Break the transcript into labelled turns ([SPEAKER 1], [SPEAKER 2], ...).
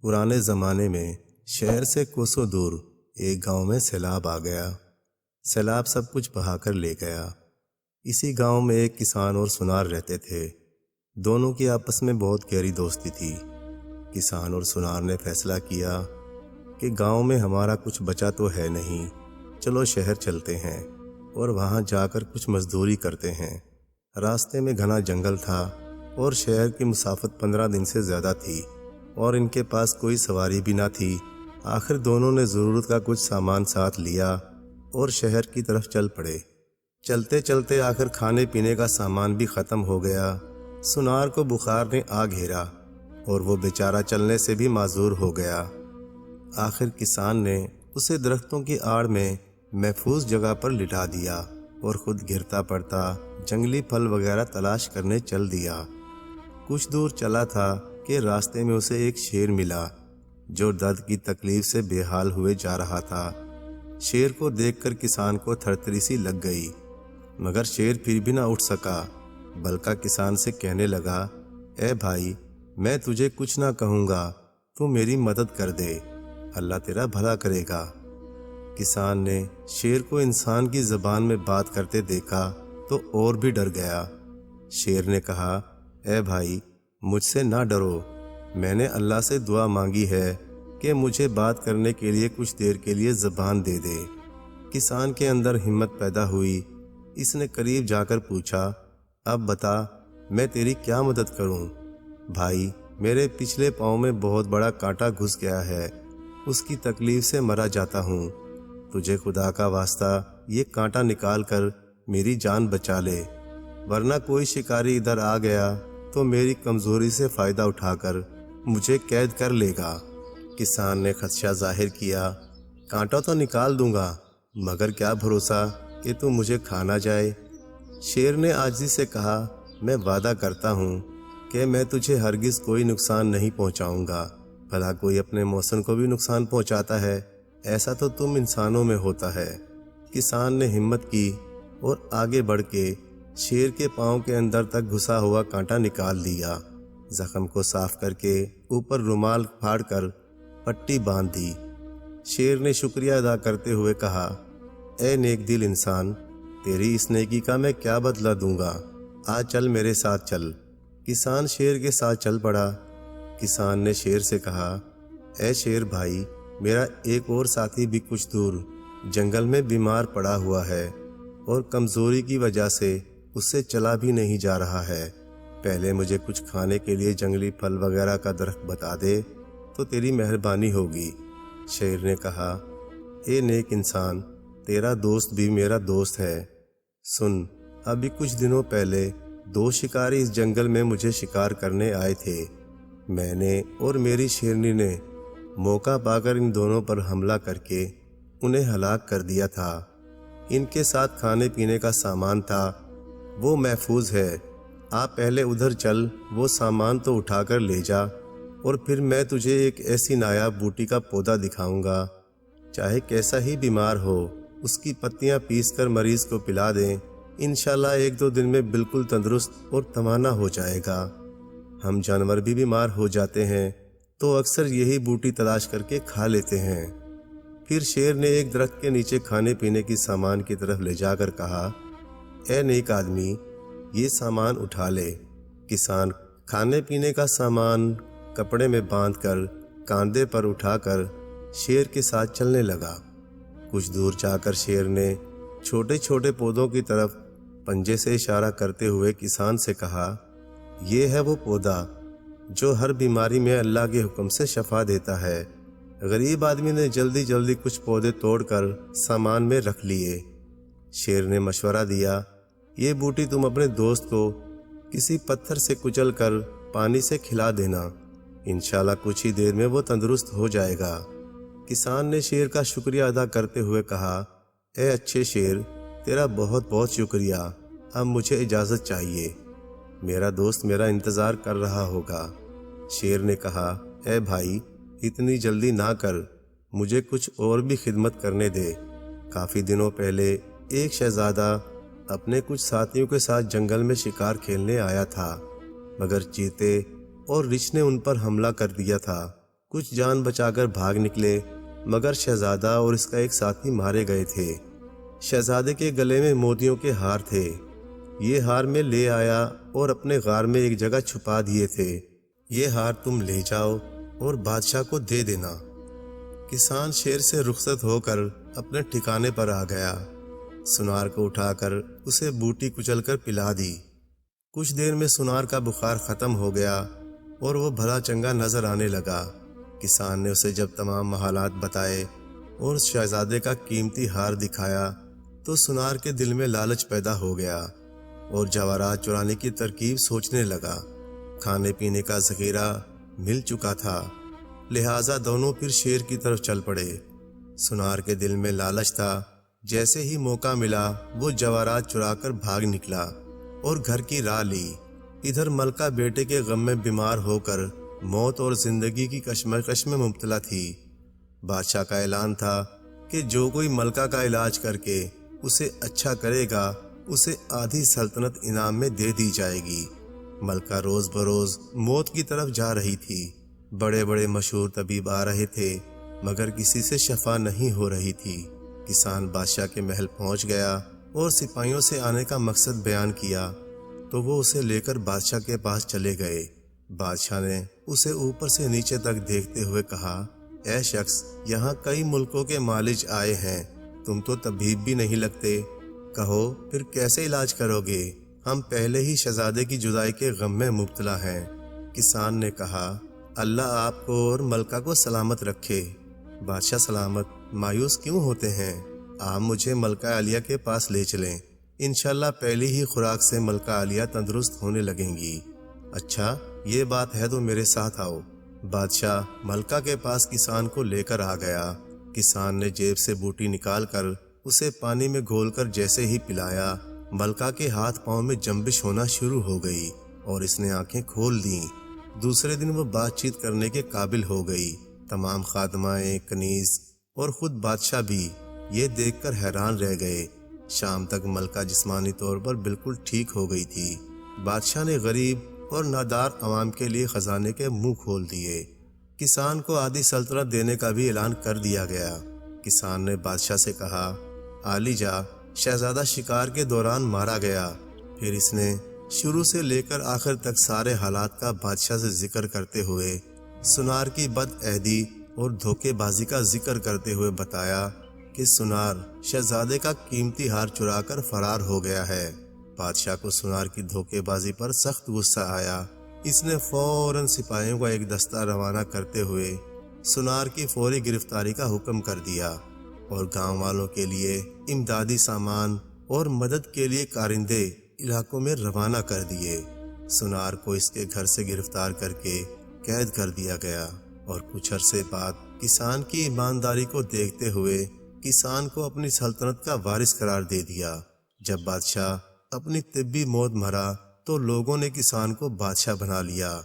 [SPEAKER 1] پرانے زمانے میں شہر سے کوسوں دور ایک گاؤں میں سیلاب آ گیا۔ سیلاب سب کچھ بہا کر لے گیا۔ اسی گاؤں میں ایک کسان اور سونار رہتے تھے۔ دونوں کی آپس میں بہت گہری دوستی تھی۔ کسان اور سونار نے فیصلہ کیا کہ گاؤں میں ہمارا کچھ بچا تو ہے نہیں، چلو شہر چلتے ہیں اور وہاں جا کر کچھ مزدوری کرتے ہیں۔ راستے میں گھنا جنگل تھا اور شہر کی مسافت 15 دن سے زیادہ تھی اور ان کے پاس کوئی سواری بھی نہ تھی۔ آخر دونوں نے ضرورت کا کچھ سامان ساتھ لیا اور شہر کی طرف چل پڑے۔ چلتے چلتے آخر کھانے پینے کا سامان بھی ختم ہو گیا۔ سونار کو بخار نے آ گھیرا اور وہ بیچارہ چلنے سے بھی معذور ہو گیا۔ آخر کسان نے اسے درختوں کی آڑ میں محفوظ جگہ پر لٹا دیا اور خود گرتا پڑتا جنگلی پھل وغیرہ تلاش کرنے چل دیا۔ کچھ دور چلا تھا کہ راستے میں اسے ایک شیر ملا جو درد کی تکلیف سے بے حال ہوئے جا رہا تھا۔ شیر کو دیکھ کر کسان کو تھرتھری سی لگ گئی، مگر شیر پھر بھی نہ اٹھ سکا، بلکہ کسان سے کہنے لگا، اے بھائی، میں تجھے کچھ نہ کہوں گا، تو میری مدد کر دے، اللہ تیرا بھلا کرے گا۔ کسان نے شیر کو انسان کی زبان میں بات کرتے دیکھا تو اور بھی ڈر گیا۔ شیر نے کہا، اے بھائی، مجھ سے نہ ڈرو، میں نے اللہ سے دعا مانگی ہے کہ مجھے بات کرنے کے لیے کچھ دیر کے لیے زبان دے دے۔ کسان کے اندر ہمت پیدا ہوئی۔ اس نے قریب جا کر پوچھا، اب بتا، میں تیری کیا مدد کروں؟ بھائی، میرے پچھلے پاؤں میں بہت بڑا کانٹا گھس گیا ہے، اس کی تکلیف سے مرا جاتا ہوں، تجھے خدا کا واسطہ یہ کانٹا نکال کر میری جان بچا لے، ورنہ کوئی شکاری ادھر آ گیا تو میری کمزوری سے فائدہ اٹھا کر مجھے قید کر لے گا۔ کسان نے خدشہ ظاہر کیا، کانٹا تو نکال دوں گا، مگر کیا بھروسہ کہ تو مجھے کھا نہ جائے۔ شیر نے عاجزی سے کہا، میں وعدہ کرتا ہوں کہ میں تجھے ہرگز کوئی نقصان نہیں پہنچاؤں گا، بھلا کوئی اپنے موسم کو بھی نقصان پہنچاتا ہے؟ ایسا تو تم انسانوں میں ہوتا ہے۔ کسان نے ہمت کی اور آگے بڑھ کے شیر کے پاؤں کے اندر تک گھسا ہوا کانٹا نکال دیا۔ زخم کو صاف کر کے اوپر رومال پھاڑ کر پٹی باندھ دی۔ شیر نے شکریہ ادا کرتے ہوئے کہا، اے نیک دل انسان، تیری اس نیکی کا میں کیا بدلہ دوں گا؟ آج چل میرے ساتھ چل۔ کسان شیر کے ساتھ چل پڑا۔ کسان نے شیر سے کہا، اے شیر بھائی، میرا ایک اور ساتھی بھی کچھ دور جنگل میں بیمار پڑا ہوا ہے اور کمزوری کی وجہ سے اس سے چلا بھی نہیں جا رہا ہے۔ پہلے مجھے کچھ کھانے کے لیے جنگلی پھل وغیرہ کا درخت بتا دے تو تیری مہربانی ہوگی۔ شیر نے کہا، اے نیک انسان، تیرا دوست بھی میرا دوست ہے۔ سن، ابھی کچھ دنوں پہلے 2 شکاری اس جنگل میں مجھے شکار کرنے آئے تھے۔ میں نے اور میری شیرنی نے موقع پا کر ان دونوں پر حملہ کر کے انہیں ہلاک کر دیا تھا۔ ان کے ساتھ کھانے پینے کا سامان تھا، وہ محفوظ ہے۔ آپ پہلے ادھر چل، وہ سامان تو اٹھا کر لے جا، اور پھر میں تجھے ایک ایسی نایاب بوٹی کا پودا دکھاؤں گا، چاہے کیسا ہی بیمار ہو، اس کی پتیاں پیس کر مریض کو پلا دیں، انشاءاللہ 1-2 دن میں بالکل تندرست اور توانا ہو جائے گا۔ ہم جانور بھی بیمار ہو جاتے ہیں تو اکثر یہی بوٹی تلاش کر کے کھا لیتے ہیں۔ پھر شیر نے ایک درخت کے نیچے کھانے پینے کی سامان کی طرف لے جا کر کہا، اے نیک آدمی، یہ سامان اٹھا لے۔ کسان کھانے پینے کا سامان کپڑے میں باندھ کر کاندھے پر اٹھا کر شیر کے ساتھ چلنے لگا۔ کچھ دور جا کر شیر نے چھوٹے چھوٹے پودوں کی طرف پنجے سے اشارہ کرتے ہوئے کسان سے کہا، یہ ہے وہ پودا جو ہر بیماری میں اللہ کے حکم سے شفا دیتا ہے۔ غریب آدمی نے جلدی جلدی کچھ پودے توڑ کر سامان میں رکھ لیے۔ شیر نے مشورہ دیا، یہ بوٹی تم اپنے دوست کو کسی پتھر سے کچل کر پانی سے کھلا دینا، انشاءاللہ کچھ ہی دیر میں وہ تندرست ہو جائے گا۔ کسان نے شیر کا شکریہ ادا کرتے ہوئے کہا، اے اچھے شیر، تیرا بہت بہت شکریہ، اب مجھے اجازت چاہیے، میرا دوست میرا انتظار کر رہا ہوگا۔ شیر نے کہا، اے بھائی، اتنی جلدی نہ کر، مجھے کچھ اور بھی خدمت کرنے دے۔ کافی دنوں پہلے ایک شہزادہ اپنے کچھ ساتھیوں کے ساتھ جنگل میں شکار کھیلنے آیا تھا، مگر چیتے اور رچھ نے ان پر حملہ کر دیا تھا۔ کچھ جان بچا کر بھاگ نکلے، مگر شہزادہ اور اس کا ایک ساتھی مارے گئے تھے۔ شہزادے کے گلے میں موتیوں کے ہار تھے، یہ ہار میں لے آیا اور اپنے غار میں ایک جگہ چھپا دیے تھے۔ یہ ہار تم لے جاؤ اور بادشاہ کو دے دینا۔ کسان شیر سے رخصت ہو کر اپنے ٹھکانے پر آ گیا۔ سنار کو اٹھا کر اسے بوٹی کچل کر پلا دی۔ کچھ دیر میں سنار کا بخار ختم ہو گیا اور وہ بھلا چنگا نظر آنے لگا۔ کسان نے اسے جب تمام حالات بتائے اور شہزادے کا قیمتی ہار دکھایا تو سنار کے دل میں لالچ پیدا ہو گیا اور جواہرات چرانے کی ترکیب سوچنے لگا۔ کھانے پینے کا ذخیرہ مل چکا تھا، لہٰذا دونوں پھر شیر کی طرف چل پڑے۔ سنار کے دل میں لالچ تھا، جیسے ہی موقع ملا وہ جواہرات چرا کر بھاگ نکلا اور گھر کی راہ لی۔ ادھر ملکہ بیٹے کے غم میں بیمار ہو کر موت اور زندگی کی کشمکش میں مبتلا تھی۔ بادشاہ کا اعلان تھا کہ جو کوئی ملکہ کا علاج کر کے اسے اچھا کرے گا اسے آدھی سلطنت انعام میں دے دی جائے گی۔ ملکہ روز بروز موت کی طرف جا رہی تھی۔ بڑے بڑے مشہور طبیب آ رہے تھے مگر کسی سے شفا نہیں ہو رہی تھی۔ کسان بادشاہ کے محل پہنچ گیا اور سپاہیوں سے آنے کا مقصد بیان کیا تو وہ اسے لے کر بادشاہ کے پاس چلے گئے۔ بادشاہ نے اسے اوپر سے نیچے تک دیکھتے ہوئے کہا، اے شخص، یہاں کئی ملکوں کے معالج آئے ہیں، تم تو طبیب بھی نہیں لگتے، کہو پھر کیسے علاج کرو گے؟ ہم پہلے ہی شہزادے کی جدائی کے غم میں مبتلا ہیں۔ کسان نے کہا، اللہ آپ کو اور ملکہ کو سلامت رکھے۔ بادشاہ سلامت، مایوس کیوں ہوتے ہیں؟ آپ مجھے ملکہ عالیہ کے پاس لے چلیں، انشاءاللہ پہلی ہی خوراک سے ملکہ عالیہ تندرست ہونے لگیں گی۔ اچھا، یہ بات ہے تو میرے ساتھ آؤ۔ بادشاہ ملکہ کے پاس کسان کو لے کر آ گیا۔ کسان نے جیب سے بوٹی نکال کر اسے پانی میں گھول کر جیسے ہی پلایا، ملکہ کے ہاتھ پاؤں میں جنبش ہونا شروع ہو گئی اور اس نے آنکھیں کھول دیں۔ دوسرے دن وہ بات چیت کرنے کے قابل ہو گئی۔ تمام خادمائیں، کنیز اور خود بادشاہ بھی یہ دیکھ کر حیران رہ گئے۔ شام تک ملکہ جسمانی طور پر بالکل ٹھیک ہو گئی تھی۔ بادشاہ نے غریب اور نادار عوام کے لیے خزانے کے منہ کھول دیے۔ کسان کو آدھی سلطنت دینے کا بھی اعلان کر دیا گیا۔ کسان نے بادشاہ سے کہا، عالی جا، شہزادہ شکار کے دوران مارا گیا۔ پھر اس نے شروع سے لے کر آخر تک سارے حالات کا بادشاہ سے ذکر کرتے ہوئے سنار کی بد عہدی اور دھوکے بازی کا ذکر کرتے ہوئے بتایا کہ سنار شہزادے کا قیمتی ہار چرا کر فرار ہو گیا ہے۔ بادشاہ کو سنار کی دھوکے بازی پر سخت غصہ آیا۔ اس نے فوراً سپاہیوں کا ایک دستہ روانہ کرتے ہوئے سنار کی فوری گرفتاری کا حکم کر دیا اور گاؤں والوں کے لیے امدادی سامان اور مدد کے لیے کارندے علاقوں میں روانہ کر دیے۔ سنار کو اس کے گھر سے گرفتار کر کے قید کر دیا گیا اور کچھ عرصے بعد کسان کی ایمانداری کو دیکھتے ہوئے کسان کو اپنی سلطنت کا وارث قرار دے دیا۔ جب بادشاہ اپنی طبی موت مرا تو لوگوں نے کسان کو بادشاہ بنا لیا۔